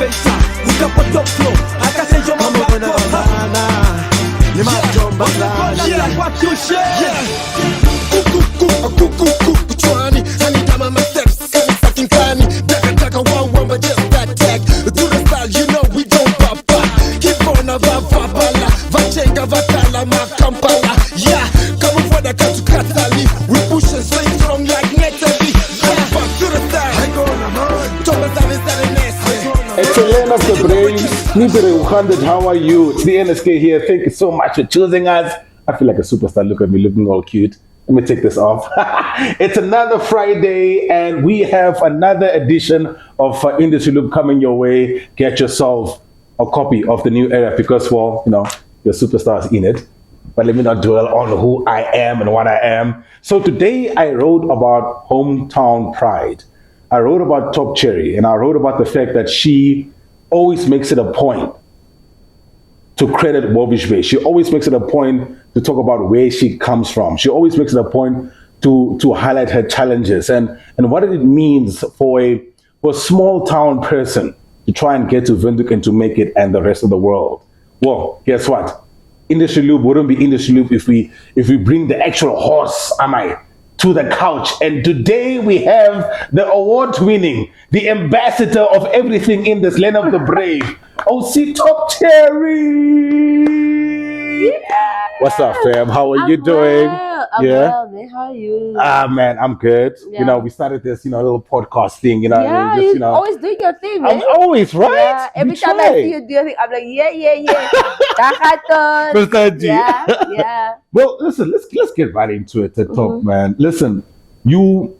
motivation. We got put up flow. I can say you're my yeah. What you share? Yeah. Chwani, anytime I'm a steps, fucking funny. Taka one, but just that tag. To the style, you know we don't papa. Keep on a vapala, vachenga vatala, ma kampala. Yeah, come for the Katali. We push and stay strong like Natalie. Back to the style. It's a land of the Braves. Nibere 100, how are you? It's the NSK here. Thank you so much for choosing us. I feel like a superstar. Look at me looking all cute. Let me take this off. It's another Friday, and we have another edition of Industry Loop coming your way. Get yourself a copy of the new era because, well, you know, your superstar is in it. But let me not dwell on who I am and what I am. So today I wrote about hometown pride. I wrote about Top Cheri, and I wrote about the fact that she always makes it a point to credit Wobish Bay. She always makes it a point to talk about where she comes from. She always makes it a point to highlight her challenges and what it means for a small town person to try and get to Windhoek and to make it and the rest of the world. Well, guess what? Industry Loop wouldn't be Industry Loop if we bring the actual horse, to the couch. And today we have the award-winning, the ambassador of everything in this land of the brave, OC Top Cheri. Yeah. What's up, fam? How are you doing? I'm well, man. How are you? Man, I'm good. Yeah. You know, we started this, little podcast thing, Yeah, just, you always doing your thing, man. I'm always, right? Yeah, every time I see you do your thing, I'm like, yeah. Yeah. Well, listen, let's get right into it, Top, man. Listen, you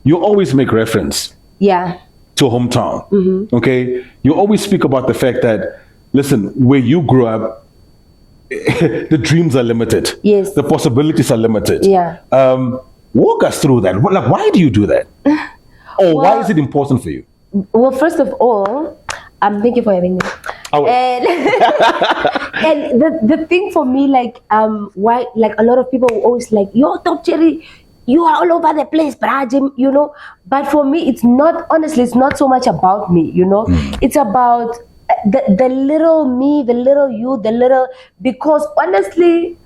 always make reference to hometown, okay? You always speak about the fact that, listen, where you grew up, the dreams are limited. Yes. The possibilities are limited. Yeah. Walk us through that. Like, why do you do that? Or why is it important for you? Well, first of all, thank you for having me. And the thing for me, why, a lot of people always like, yo, Top Cheri, you are all over the place, Brajim, But for me, it's not so much about me, It's about the little me, the little you, because honestly,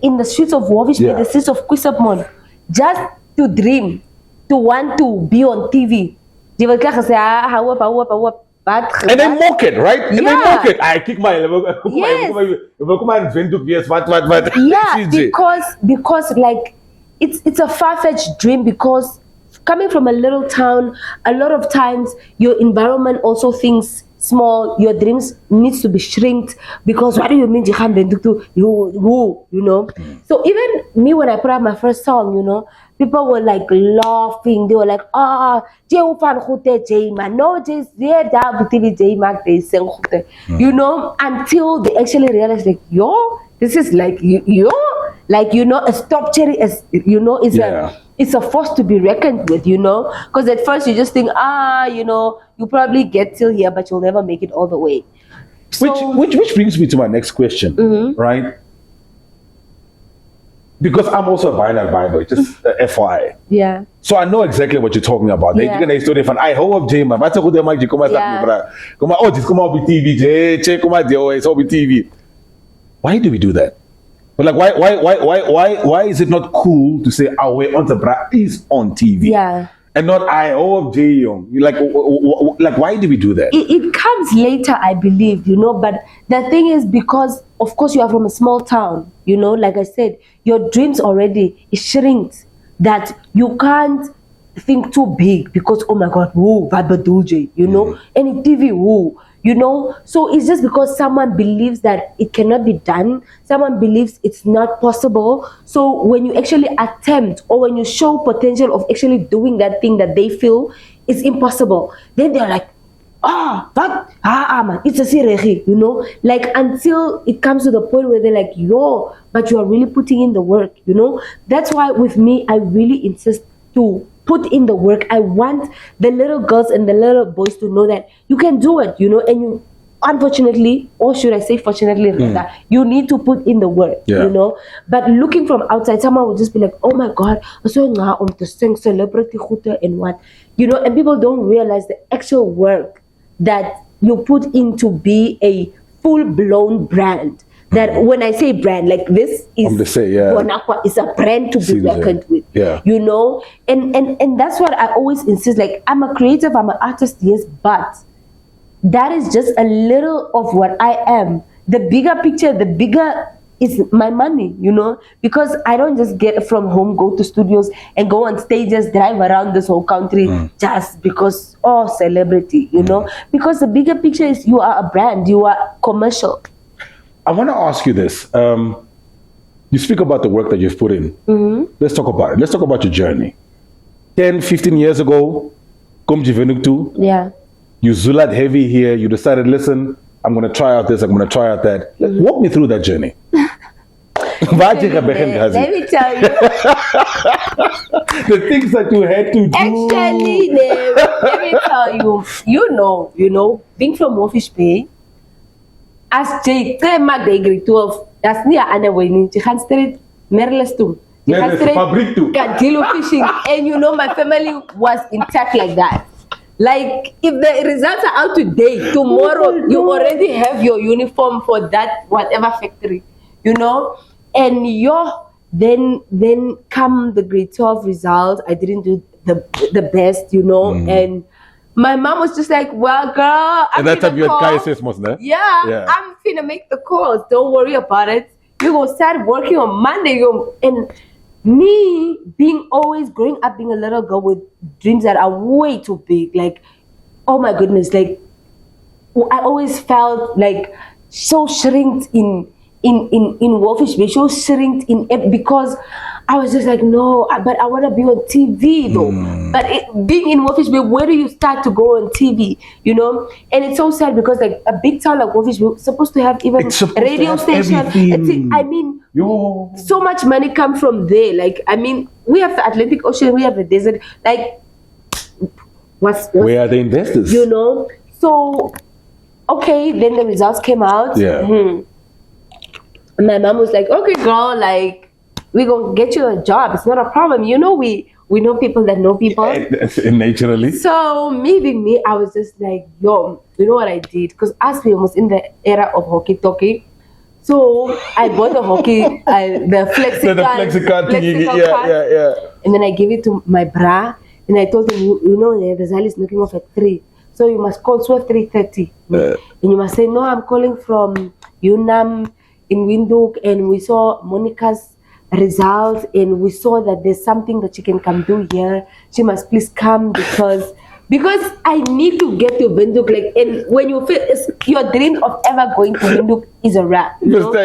in the streets of Wobish, the streets of Kusapmon, just to dream, to want to be on TV. And they mock it, right? And they mock it. I kick my because it's a far-fetched dream, because coming from a little town, a lot of times your environment also thinks small, your dreams needs to be shrinked, because what do you mean you can't be who? So even me, when I put out my first song, people were like laughing. They were like, no, until they actually realized, like, yo, this is like a Top Cheri, it's a force to be reckoned with, because at first you just think, you probably get till here, but you'll never make it all the way. So, which brings me to my next question, right? Because I'm also a binary Bible, just FYI. Yeah. So I know exactly what you're talking about. Yeah. I hope Jema, but I TV. Why do we do that? But why is it not cool to say our way on the bra is on TV? Yeah. And not Young. Like why do we do that? It comes later, I believe, but the thing is, because of course you are from a small town, like I said, your dreams already is shrinked, that you can't think too big, because oh my God, who Babadulje, any TV, who. So it's just because someone believes that it cannot be done, someone believes it's not possible. So when you actually attempt, or when you show potential of actually doing that thing that they feel is impossible, then they're like, man, it's a siregi, until it comes to the point where they're like, yo, but you are really putting in the work, That's why with me, I really insist to put in the work. I want the little girls and the little boys to know that you can do it, and you, unfortunately, or should I say fortunately, rather, you need to put in the work, But looking from outside, someone would just be like, oh my God, so to sing celebrity and what, and people don't realize the actual work that you put in to be a full-blown brand. That when I say brand, like this is Bonaqua is a brand to be reckoned with. Yeah. You know, and that's what I always insist. Like, I'm a creative, I'm an artist, yes, but that is just a little of what I am. The bigger picture, the bigger is my money, you know, because I don't just get from home, go to studios and go on stages, drive around this whole country just because, celebrity, you know, because the bigger picture is you are a brand, you are commercial. I want to ask you this. You speak about the work that you've put in. Let's talk about it. Let's talk about your journey. 10, 15 years ago, yeah. You zulad heavy here. You decided, listen, I'm going to try out this, I'm going to try out that. Walk me through that journey. Let me tell you. The things that you had to do. Actually, let me tell you, you know, being from Wolfish Bay, as Jake, grade 12, that's near Anaway, you can straight Merles too. You can straight fishing. And you know, my family was intact like that. Like, if the results are out today, tomorrow, you already have your uniform for that, whatever factory, you know? And then come the grade 12 results. I didn't do the best, you know? And my mom was just like, well, girl, and that time you had KSS, wasn't it? Yeah, I'm finna make the calls. Don't worry about it. You go start working on Monday. And me being always growing up, being a little girl with dreams that are way too big. Like, oh my goodness, like I always felt like so shrinked in Wolfish Bay, so shrinked in it, because I was just like, no, but I want to be on TV though. But being in Wolfish Bay, where do you start to go on TV? You know, and it's so sad because like a big town like Wolfish Bay is supposed to have even a radio station. I mean, so much money come from there. Like, I mean, we have the Atlantic Ocean, we have the desert. Like, where are the investors? You know, so okay, then the results came out. Yeah. And my mom was like, okay, girl, like, we're going to get you a job. It's not a problem. You know, we know people that know people. Naturally. So, me being me, I was just like, yo, you know what I did? Because Aspie was in the era of hockey-talkie. So, I bought the hockey, the flexicard yeah. And then I gave it to my bra. And I told him, you know, the Zali is knocking off at 3. So, you must call 3:30. And you must say, no, I'm calling from Yunam in Windhoek, and we saw Monica's results, and we saw that there's something that she can come do here. She must please come because I need to get to Windhoek. Like, and when you feel your dream of ever going to Windhoek is a wrap. You know? So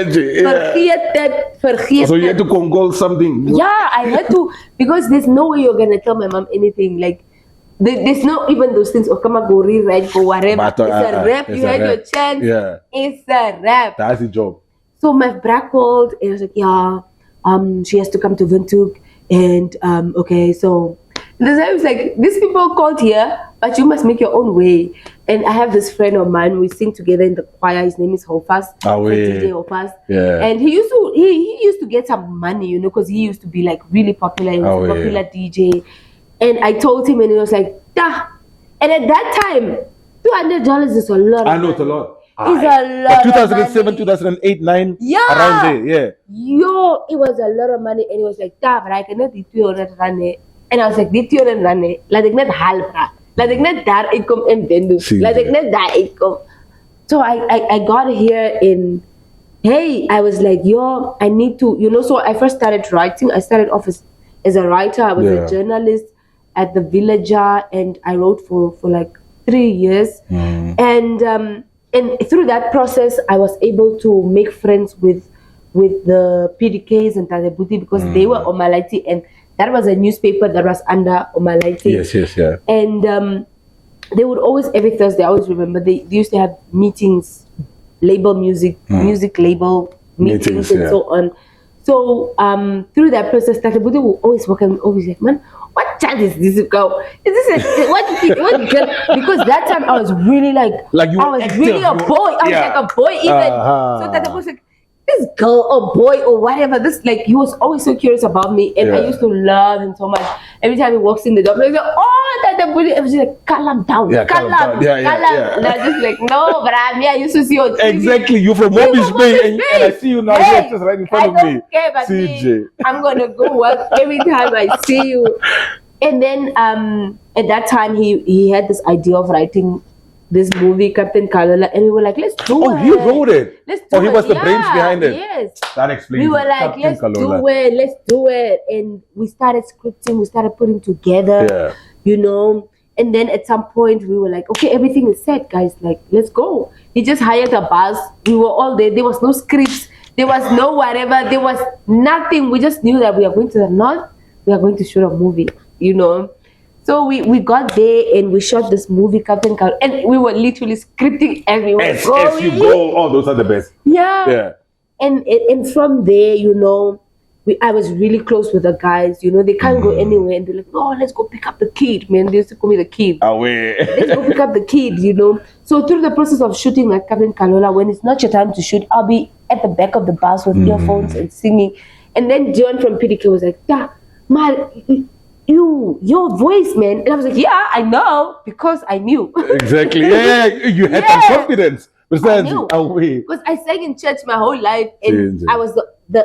you had to congol something. Yeah, I had to, because there's no way you're gonna tell my mom anything. Like, there's not even those things of come go rewrite for whatever. It's a rap. You had your chance. Yeah. It's a rap. That's the job. So my bra called and I was like, yeah, she has to come to Windhoek, and okay, so I was like, these people called here, but you must make your own way. And I have this friend of mine, we sing together in the choir. His name is Hofas, DJ Hofas. Yeah. And he used to get some money, you know, because he used to be like really popular. He was a popular DJ. And I told him, and he was like, "Dah." And at that time, $200 is a lot. I know it's a lot. It's a lot. 2007, 2008, 9, yeah, around there, yeah. Yo, it was a lot of money, and it was like, but I cannot do 200 rand. And I was like, 200 rand. Laat ek net half ra. Laat ek net daar uitkom in Windhoek. Laat ek net daar uitkom. So I got here in, hey, I was like, yo, I need to, you know, so I first started writing. I started off as a writer. I was a journalist at the Villager, and I wrote for like 3 years. And through that process, I was able to make friends with the PDKs and Tadabuti, because they were Omalaiti, and that was a newspaper that was under Omalaiti. Yes, yeah. And they would always, every Thursday, I always remember, they used to have meetings, label music label meetings and so on. So through that process, Tadabuti would always work and always like, man, what child is this girl? Is this what girl? Because that time I was really like you I was really a boy. I was like a boy even. So that was like, this girl or boy or whatever, this like he was always so curious about me, and I used to love him so much. Every time he walks in the door, I'm like, oh, that the bully. I was just like, calm down, calm down. And I was just like, no, but I'm here. I used to see you. Exactly, you from Mobis Bay, and I see you now. You're just right in front of me. I don't care about CJ. me. I'm gonna go work every time I see you. And then at that time he had this idea of writing this movie, Captain Kalola, and we were like, let's do it. Oh, he wrote it. Let's do it. He was the brains behind it. Yes. That explains. We were like, let's do it. And we started scripting, we started putting together, you know. And then at some point we were like, okay, everything is set, guys. Like, let's go. He just hired a bus. We were all there. There was no scripts. There was no whatever. There was nothing. We just knew that we are going to the north. We are going to shoot a movie, you know. So we got there and we shot this movie, Captain Carl, and we were literally scripting as we were going. As you go, oh, those are the best. Yeah. And from there, you know, I was really close with the guys. You know, they can't go anywhere, and they're like, "Oh, let's go pick up the kid, man." They used to call me the kid. Away. Let's go pick up the kid, you know. So through the process of shooting like Captain Kalola, when it's not your time to shoot, I'll be at the back of the bus with earphones and singing. And then John from PDK was like, "Yeah, man, your voice, man." And I was like, yeah, I know, because I knew. Exactly. Yeah, you had some confidence. I knew. Because I sang in church my whole life, and I was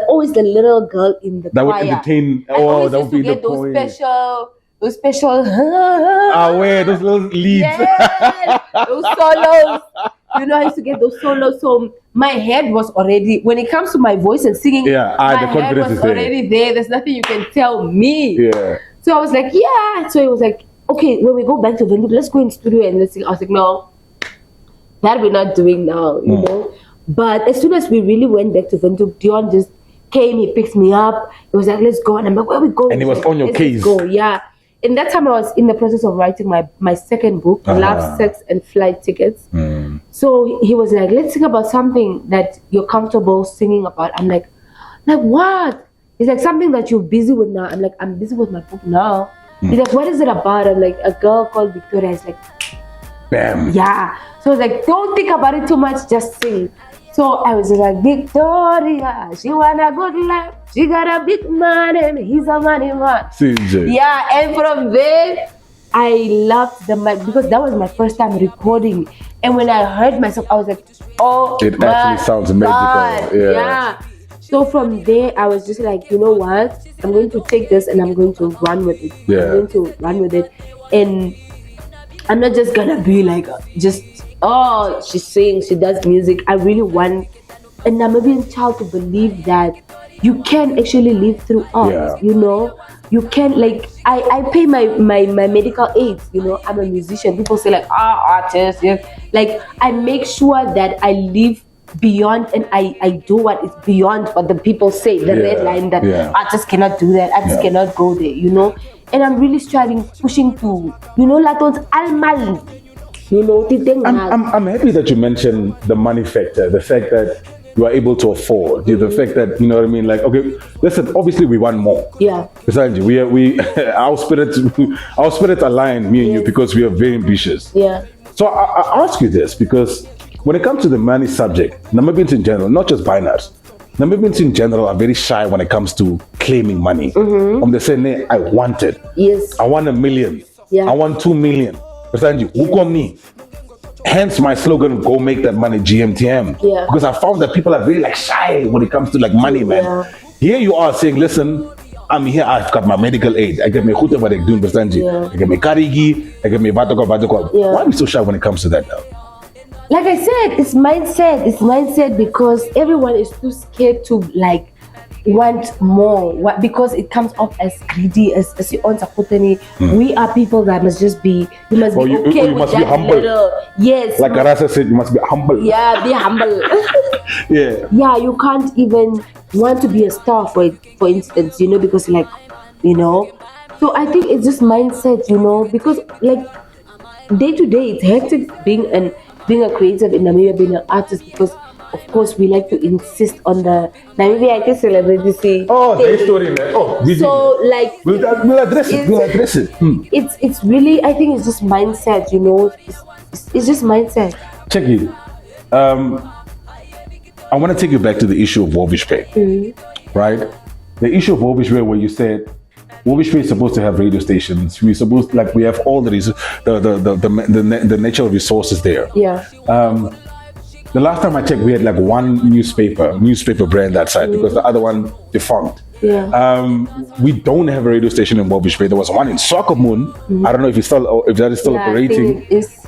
always the little girl in the choir. That would entertain. Oh, that would be the point. Those special. Those little leads. Yes, those solos. You know, I used to get those solos. So my head was already, when it comes to my voice and singing, my head was already there. There's nothing you can tell me. Yeah. So I was like, yeah. So it was like, okay, when we go back to Windhoek, let's go in studio and let's sing. I was like, no, that we're not doing now, you know. But as soon as we really went back to Windhoek, Dion just came, he picked me up. He was like, let's go. And I'm like, where are we going? And he was on your case. Let's go, yeah. And that time I was in the process of writing my second book, Love, Sex, and Flight Tickets. So he was like, let's sing about something that you're comfortable singing about. I'm like what? He's like, something that you're busy with now. I'm like, I'm busy with my book now. He's like, what is it about? I'm like, a girl called Victoria. He's like, bam. Yeah. So I was like, don't think about it too much, just sing. So I was just like, Victoria, she want a good life. She got a big man and he's a money man. CJ. Yeah, and from there, I loved the mic because that was my first time recording. And when I heard myself, I was like, oh, it actually sounds magical. Yeah. So from there, I was just like, you know what? I'm going to take this and I'm going to run with it. Yeah. I'm going to run with it. And I'm not just gonna be like, she sings, she does music. I really want a Namibian child to believe that you can actually live through art, you know? You can, like, I pay my medical aid, you know? I'm a musician. People say like, artist, yes. Like, I make sure that I live beyond and I do what is beyond what the people say, the red line that artists cannot do that, artists cannot go there, you know? And I'm really striving, pushing to, you know, Laton's almal. You know, I'm happy that you mentioned the money factor, the fact that you are able to afford, the fact that, you know what I mean, like, okay, listen, obviously we want more. Yeah. Besides, we our spirits align, me and you, because we are very ambitious. Yeah. So I ask you this, because when it comes to the money subject, Namibians in general, not just Binars, Namibians in general are very shy when it comes to claiming money. They say, "Nee, I want it. Yes. I want $1 million. Yeah. I want 2 million. Hence my slogan, go make that money, GMTM. Yeah. Because I found that people are really like shy when it comes to like money, man. Yeah. Here you are saying, listen, I'm here, I've got my medical aid. I get my khute what I do, I get my karigi, I get my batoko. Why are we so shy when it comes to that now? Like I said, it's mindset. It's mindset because everyone is too scared to like want more because it comes off as greedy, as you own Sakutani. We are people that must just be, you must be okay you with must that be humble. little. Yes. Like Arasa said, you must be humble. Yeah, be humble. Yeah, you can't even want to be a star for instance, you know, because like, you know. So I think it's just mindset, you know, because like day to day it's hectic being a creative in Namibia, being an artist, because of course we like to insist on the Namibia celebrity. Oh, the story, man. Oh, so like we'll address it. It's really, I think it's just mindset, you know. It's just mindset. Check it. I want to take you back to the issue of Warwick Bay, right? The issue of Warwick Bay, where you said Warwick Bay is supposed to have radio stations. We have all the natural resources there. Yeah. The last time I checked, we had like one newspaper brand that side because the other one defunct. Yeah. We don't have a radio station in Warwick Bay. There was one in Soccermoon. I don't know if that is still operating. I think it is.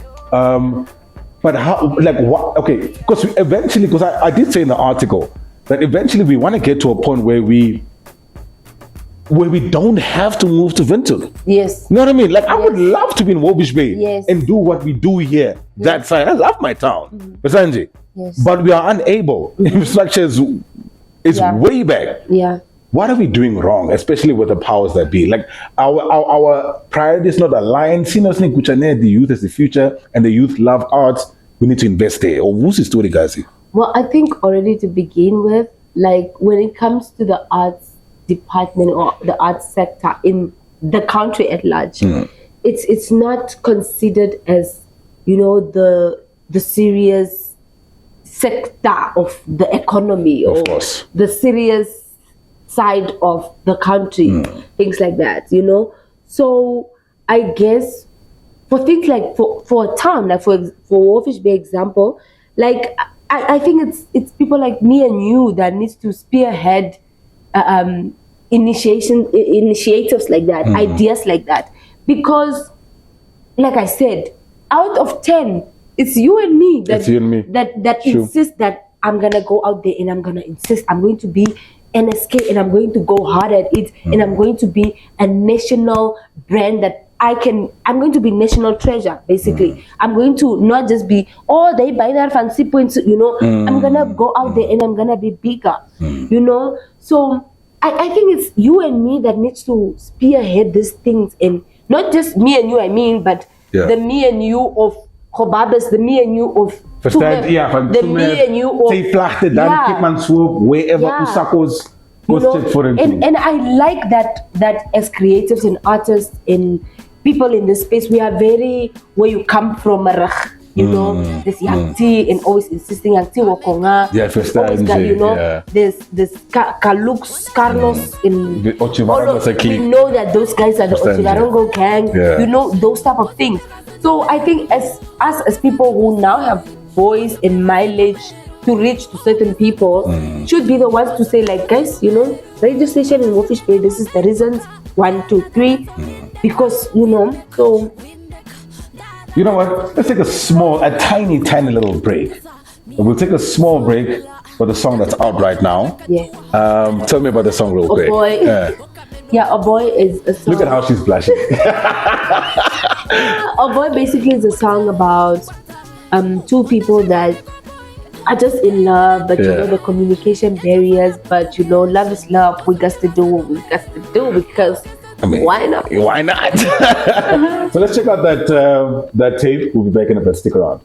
But how? Like what? Okay, because I did say in the article that eventually we want to get to a point where we don't have to move to Windhoek. Yes. You know what I mean? Like I would love to be in Warwick Bay and do what we do here. That side. I love my town. But we are unable. Infrastructure is way back. Yeah. What are we doing wrong, especially with the powers that be? Like our priority is not aligned. The youth is the future and the youth love arts. We need to invest there. Or who's the story, guys? Well, I think already to begin with, like when it comes to the arts department or the arts sector in the country at large, it's not considered as, the serious sector of the economy or the serious side of the country, things like that, So I guess for things like for a town, like for Warwick Bay example, like I think it's people like me and you that needs to spearhead initiatives like that, ideas like that, because like I said, out of 10, it's you and me that insist that I'm gonna go out there and I'm gonna insist I'm going to be NSK and I'm going to go hard at it and I'm going to be a national brand that I'm going to be national treasure, basically. I'm going to not just be, they buy that fancy points, I'm gonna go out there and I'm gonna be bigger, So I think it's you and me that needs to spearhead these things, and not just me and you, but the me and you of Kobabes, the me and you of Verstaan, the me and you of wherever Usakos posted for him. And I like that as creatives and artists and people in this space, we are very where you come from, this young tea and always insisting young tea wakonga. There's Carlos in we know that those guys are the Ochivarongo gang, those type of things. So I think as people who now have voice and mileage to reach to certain people, should be the ones to say, like, guys, radio station in Warwick Bay, this is the reasons 1, 2, 3, because so. You know what? Let's take a tiny little break. We'll take a small break for the song that's out right now. Yeah. Tell me about the song real quick. Boy. Yeah, A Boy is a song. Look at how she's blushing. A Boy basically is a song about two people that are just in love, but the communication barriers, but love is love. We got to do what we got to do because why not? Why not? So let's check out that tape. We'll be back in a bit. Stick around.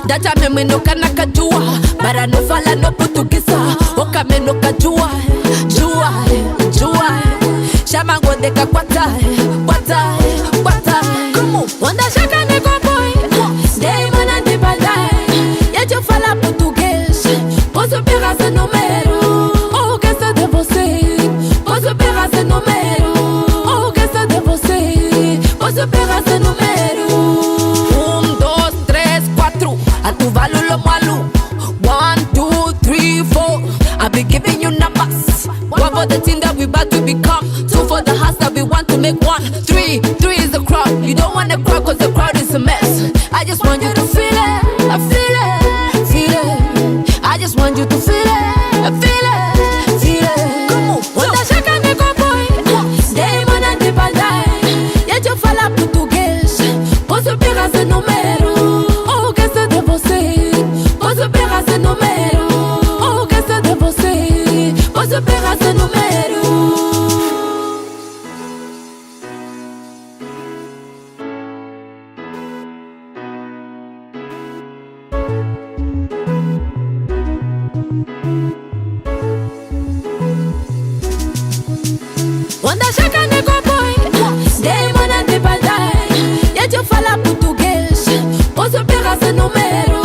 Data meme no kana kajua, bara no fala no putukisa, oka me no kajua, jua, shama ngode ka kwata, come on, wanda shaka ne go boy, stay man and dependai, ya jo fala português, posso pegar seu número, oh que está de você, posso pegar seu yes. One for the team that we about to become. Two for the house that we want to make one. Three is the crowd. You don't want the crowd cause the crowd is a mess. I just want you to feel it, I feel it, feel it. I just want you to feel it, I feel it, feel it. Come on, wanda shaka niko boy. Stay man and the bandai. Yet you fall up português. Posso pegar esse número? Oh, que se de você. Posso pegar esse número? Oh, que se de você. Posso pegar esse número? Wanda shaka niko boy. Stay man and the bandai. Yet you fala português. Posso pegar esse número?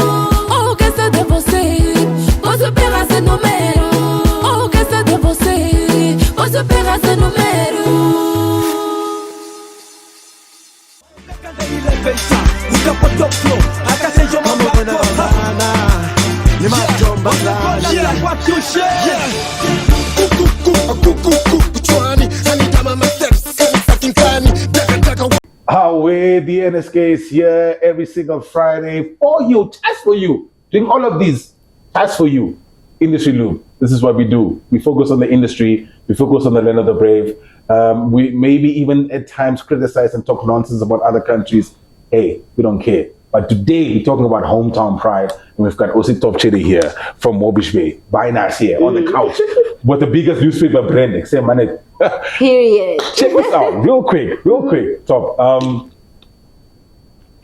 Oh, que se de você. Posso pegar esse número? Oh, que se de você. Posso pegar esse número? Away, the NSK is here every single Friday for you, just for you. Doing all of these, just for you. Industry Loop. This is what we do. We focus on the industry. We focus on the land of the brave. We maybe even at times criticize and talk nonsense about other countries. Hey, we don't care. But today we're talking about hometown pride, and we've got Osi Top Cheri here from Mobish Bay, buying us here on the couch with the biggest newspaper brand, except man. Period. Check this out, real quick. Top.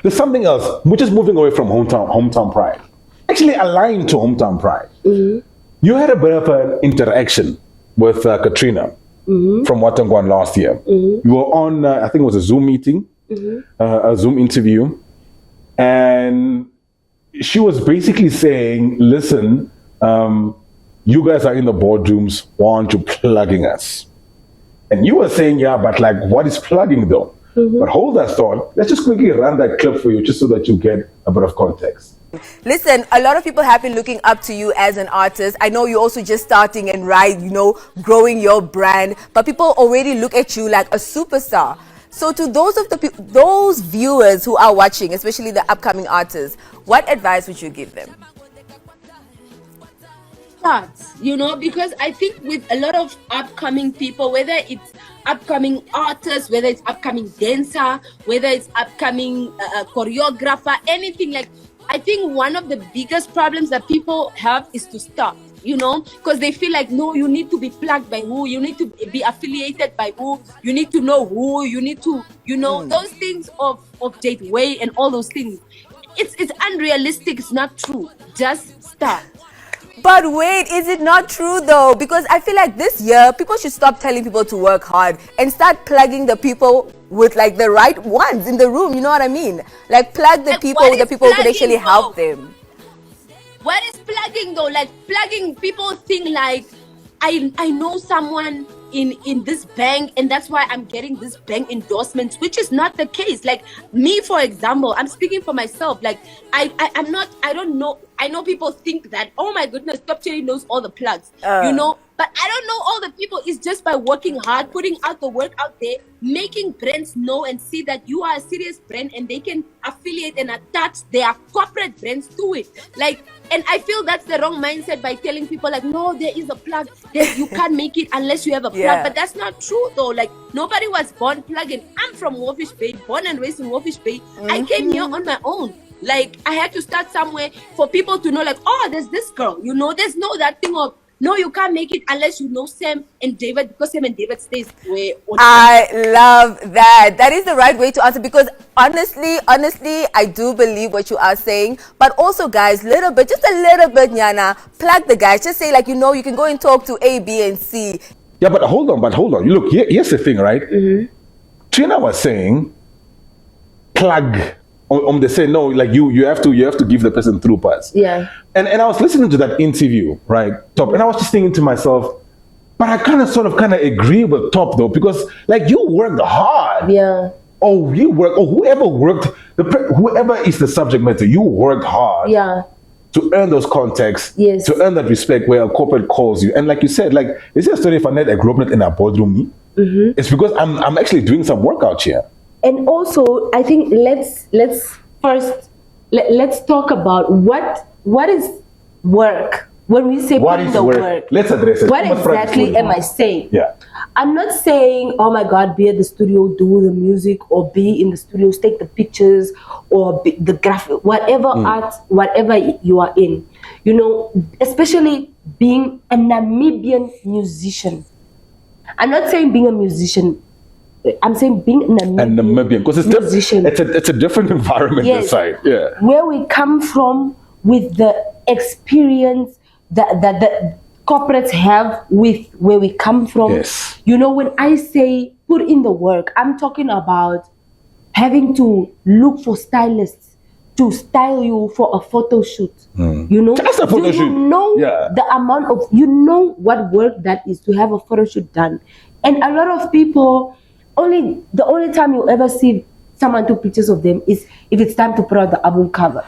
There's something else. We're just moving away from hometown pride. Actually, aligned to hometown pride. Mm-hmm. You had a bit of an interaction with Katrina from Watangwan last year. Mm-hmm. You were on, I think it was a Zoom meeting, a Zoom interview, and she was basically saying, listen, you guys are in the boardrooms, why aren't you plugging us? And you were saying, yeah, but like, what is plugging though? Mm-hmm. But hold that thought. Let's just quickly run that clip for you just so that you get a bit of context. Listen, a lot of people have been looking up to you as an artist. I know you're also just starting and growing your brand, but people already look at you like a superstar. So to those viewers who are watching, especially the upcoming artists, what advice would you give them? Start, because I think with a lot of upcoming people, whether it's upcoming artists, whether it's upcoming dancer, whether it's upcoming choreographer, anything like, I think one of the biggest problems that people have is to start, because they feel like, no, you need to be plugged by who, you need to be affiliated by who, you need to know who, you need to, those things of Jade Way and all those things. It's unrealistic, it's not true. Just start. But wait, is it not true though? Because I feel like this year, people should stop telling people to work hard and start plugging the people with like the right ones in the room, you know what I mean? Like plug the people with the people who could actually help them. What is plugging though? Like plugging, people think like, I know someone in this bank and that's why I'm getting this bank endorsements, which is not the case. Like me, for example, I'm speaking for myself. Like I don't know. I know people think that, oh my goodness, Top Cheri knows all the plugs, but I don't know all the people. It's just by working hard, putting out the work out there, making brands know and see that you are a serious brand and they can affiliate and attach their corporate brands to it. Like, and I feel that's the wrong mindset by telling people like, no, there is a plug. You can't make it unless you have a plug. Yeah. But that's not true though. Like nobody was born plugging. I'm from Wolfish Bay, born and raised in Wolfish Bay. Mm-hmm. I came here on my own. Like I had to start somewhere for people to know like, oh, there's this girl, there's no that thing of, no, you can't make it unless you know Sam and David, because Sam and David stays where. I love that. That is the right way to answer, because honestly, I do believe what you are saying. But also, guys, just a little bit, Nyana, plug the guys. Just say like, you can go and talk to A, B, and C. Yeah, but hold on. Look, here's the thing, right? Mm-hmm. Trina was saying, plug. They say no, like you have to give the person through pass. Yeah. And I was listening to that interview, right, Top, and I was just thinking to myself, but I kind of agree with Top though, because like you worked hard. Yeah. Whoever is the subject matter, you worked hard. Yeah. to earn those contacts, Yes. to earn that respect where a corporate calls you. And like you said, like, is there a story if I grew up in a boardroom? It's because I'm actually doing some work out here. And also, I think let's first let's talk about what is work. When we say What put in is the work? work, Let's address it. what Let's practice exactly it. am I saying? Yeah. I'm not saying, oh my God, be at the studio, do the music, or be in the studios, take the pictures, or be the graphic, whatever art, whatever you are in. You know, especially being a Namibian musician. I'm not saying being a musician. I'm saying being a Namibian, because musician. it's a different environment Yes. this side. Yeah. Where we come from with the experience that the corporates have with where we come from. Yes. You know, when I say put in the work, I'm talking about having to look for stylists to style you for a photo shoot. You know, Just a photo you shoot. know Yeah. the amount of, you know what work that is to have a photo shoot done. And a lot of people, the only time you ever see someone took pictures of them is if it's time to put out the album cover.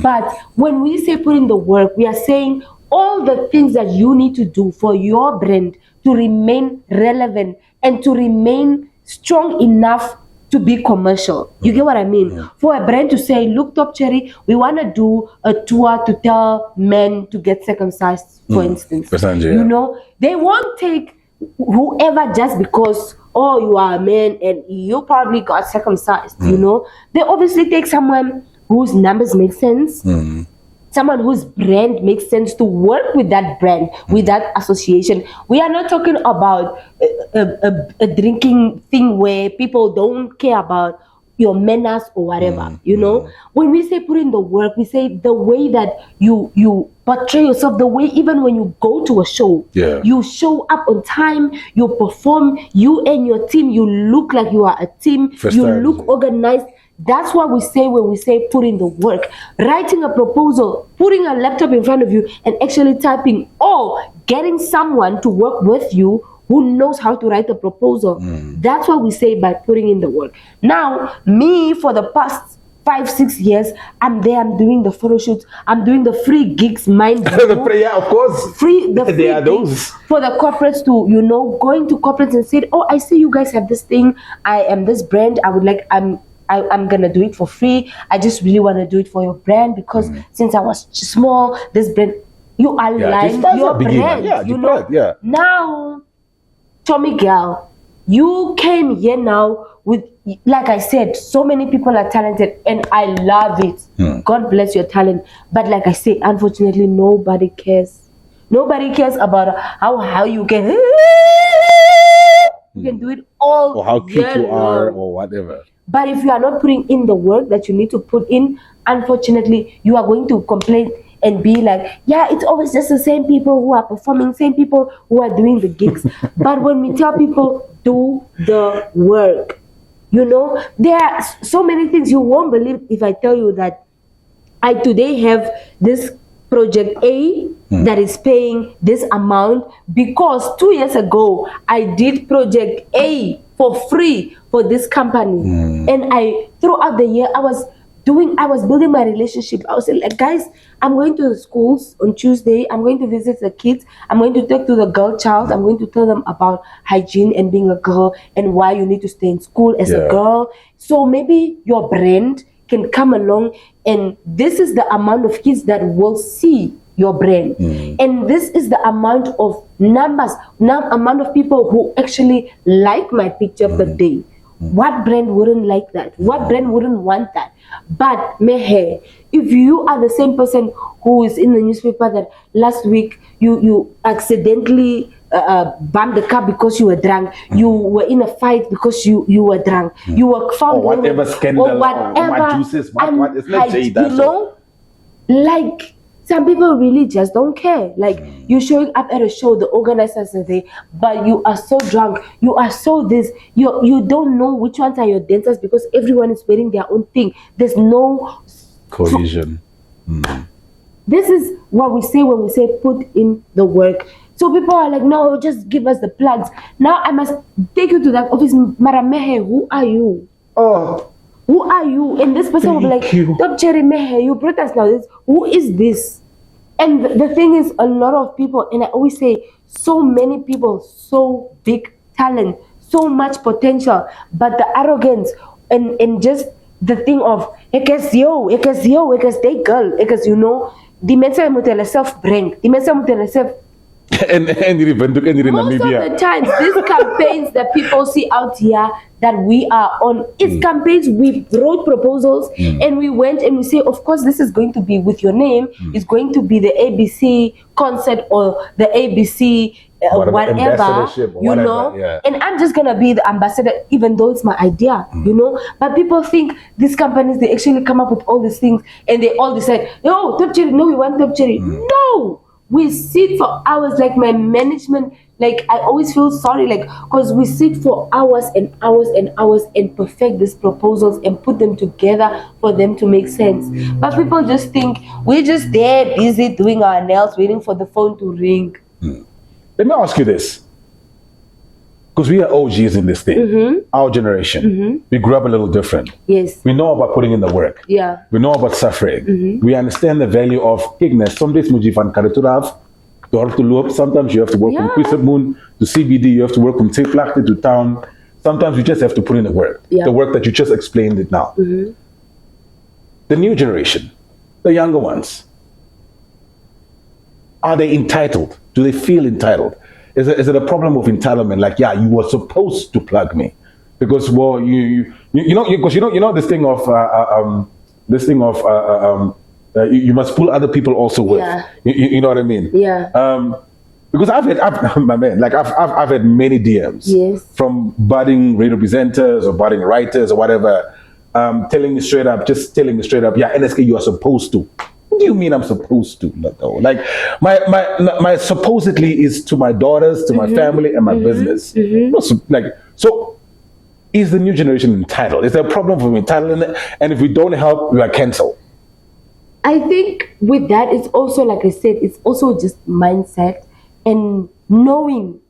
But when we say put in the work, we are saying all the things that you need to do for your brand to remain relevant and to remain strong enough to be commercial. You get what I mean? For a brand to say, look, Top Cheri, we want to do a tour to tell men to get circumcised, for instance. You know, they won't take whoever just because, oh, you are a man and you probably got circumcised, you know. They obviously take someone whose numbers make sense, someone whose brand makes sense to work with that brand, with that association. We are not talking about a drinking thing where people don't care about your manners or whatever, you know. When we say put in the work, we say the way that you portray yourself, the way even when you go to a show, you show up on time, you perform, you and your team, you look like you are a team, you look organized. That's what we say when we say put in the work. Writing a proposal, putting a laptop in front of you and actually typing, or getting someone to work with you who knows how to write a proposal. That's what we say by putting in the work. Now, me, for the past 5-6 years, I'm there, I'm doing the photo shoots, I'm doing the free gigs, mind you. Yeah, of course. Free There are those. for the corporates to, you know, going to corporates and say, oh, I see you guys have this thing, I am this brand, I would like, I'm gonna do it for free. I just really want to do it for your brand because since I was small, this brand, you align your brand. You know. Now, Tommy girl, you came here now with, like I said, so many people are talented and I love it. God bless your talent. But like I say, unfortunately, nobody cares. Nobody cares about how you can. You can do it all. Or how cute you are long. or whatever. But if you are not putting in the work that you need to put in, unfortunately, you are going to complain and be like, yeah, it's always just the same people who are performing, same people who are doing the gigs. But when we tell people, do the work, you know, there are so many things you won't believe if I tell you that I today have this project A that is paying this amount because 2 years ago I did project A for free for this company. And I, throughout the year, I was building my relationship. I was like, guys, I'm going to the schools on Tuesday. I'm going to visit the kids. I'm going to talk to the girl child. I'm going to tell them about hygiene and being a girl and why you need to stay in school as a girl. So maybe your brand can come along and this is the amount of kids that will see your brand. And this is the amount of numbers, amount of people who actually like my picture per day. What brand wouldn't like that? What brand wouldn't want that? But mehe, if you are the same person who is in the newspaper that last week you accidentally bumped the car because you were drunk, you were in a fight because you were drunk, you were found or whatever scandal, or whatever juices, what is not you know, like some people really just don't care. Like you're showing up at a show, the organizers are there, but you are so drunk, you are so this, you don't know which ones are your dancers because everyone is wearing their own thing. There's no cohesion. This is what we say when we say put in the work. So people are like, no, just give us the plugs. Now I must take you to that office. Maramehe, who are you? Oh, Who are you? And this person will be like, Dr. Cheri Mehe, you brought us now this. Who is this? And the thing is, a lot of people, and I always say, so many people, so big talent, so much potential, but the arrogance and just the thing of, ek is they girl, you know, die mense moet hulle self bring, die mense moet hulle self. And Most of the times, these campaigns that people see out here that we are on, it's campaigns, we wrote proposals and we went and we say, of course, this is going to be with your name, it's going to be the ABC concert or the ABC whatever, you know, and I'm just gonna be the ambassador, even though it's my idea, you know. But people think these companies, they actually come up with all these things and they all decide, no, Top Cheri, no, we want Top Cheri. No, we sit for hours, like my management, like I always feel sorry, like, because we sit for hours and hours and hours and perfect these proposals and put them together for them to make sense. But people just think we're just there busy doing our nails, waiting for the phone to ring. Let me ask you this, because we are OGs in this thing, our generation. We grew up a little different. Yes. We know about putting in the work. Yeah. We know about suffering. We understand the value of ignorance. Some days muji van kariturav, sometimes you have to work from Quisabmoon to CBD, you have to work from Teplakte to town. Sometimes you just have to put in the work. The work that you just explained it now. The new generation, the younger ones, are they entitled? Do they feel entitled? Is it a problem of entitlement? Like, yeah, you were supposed to plug me because, well, you know this thing of you must pull other people also with. You know what I mean? Yeah. Because I've had many DMs from budding radio presenters or budding writers or whatever, telling me straight up, yeah, NSK, you are supposed to. What do you mean I'm supposed to? Like my supposedly is to my daughters, to my family, and my business. So is the new generation entitled? Is there a problem with entitlement? And if we don't help, we are cancelled. I think with that, it's also, like I said, it's also just mindset and knowing